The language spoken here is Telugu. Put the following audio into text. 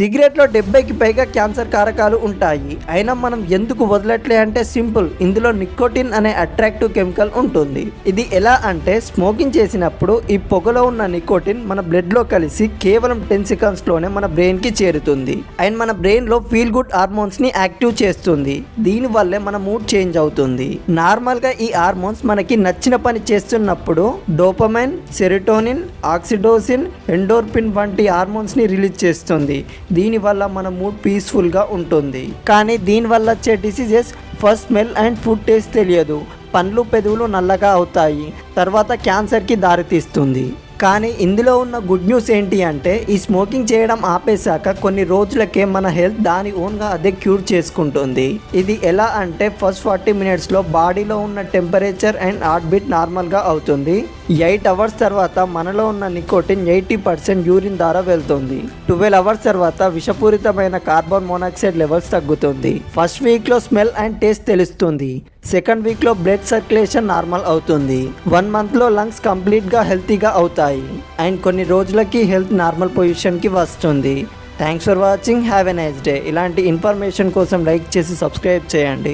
సిగరెట్లో 70కి పైగా క్యాన్సర్ కారకాలు ఉంటాయి. అయినా మనం ఎందుకు వదలట్లే అంటే సింపుల్. ఇందులో నికోటిన్ అనే అట్రాక్టివ్ కెమికల్ ఉంటుంది. ఇది ఎలా అంటే స్మోకింగ్ చేసినప్పుడు ఈ పొగలో ఉన్న నికోటిన్ మన బ్లడ్ లో కలిసి కేవలం 10 సెకండ్స్ లోనే మన బ్రెయిన్ కి చేరుతుంది. అండ్ మన బ్రెయిన్ లో ఫీల్ గుడ్ హార్మోన్స్ ని యాక్టివ్ చేస్తుంది. దీని వల్లే మన మూడ్ చేంజ్ అవుతుంది. నార్మల్ గా ఈ హార్మోన్స్ మనకి నచ్చిన పని చేస్తున్నప్పుడు డోపమైన్, సెరోటోనిన్, ఆక్సిటోసిన్, ఎండోర్ఫిన్ వంటి హార్మోన్స్ ని రిలీజ్ చేస్తుంది. దీనివల్ల మన మూడ్ పీస్ఫుల్గా ఉంటుంది. కానీ దీనివల్ల వచ్చే diseases first smell and food taste తెలియదు, పండ్లు పెదవులు నల్లగా అవుతాయి, తర్వాత క్యాన్సర్కి దారితీస్తుంది. కానీ ఇందులో ఉన్న గుడ్ న్యూస్ ఏంటి అంటే ఈ స్మోకింగ్ చేయడం ఆపేశాక కొన్ని రోజులకే మన హెల్త్ దాని ఓన్గా అదే క్యూర్ చేసుకుంటుంది. ఇది ఎలా అంటే ఫస్ట్ 40 మినిట్స్లో బాడీలో ఉన్న టెంపరేచర్ అండ్ హార్ట్ బీట్ నార్మల్గా అవుతుంది. 8 అవర్స్ తర్వాత మనలో ఉన్న నికోటిన్ 80% యూరిన్ ద్వారా వెళ్తుంది. 12 అవర్స్ తర్వాత విషపూరితమైన కార్బన్ మోనాక్సైడ్ లెవెల్స్ తగ్గుతుంది. ఫస్ట్ వీక్లో స్మెల్ అండ్ టేస్ట్ తెలుస్తుంది. సెకండ్ వీక్లో బ్లడ్ సర్క్యులేషన్ నార్మల్ అవుతుంది. 1 మంత్లో లంగ్స్ కంప్లీట్గా హెల్తీగా అవుతాయి. అండ్ కొన్ని రోజులకి హెల్త్ నార్మల్ పొజిషన్కి వస్తుంది. Thanks for watching. Have a nice day. ఇలాంటి ఇన్ఫర్మేషన్ కోసం లైక్ చేసి సబ్స్క్రైబ్ చేయండి.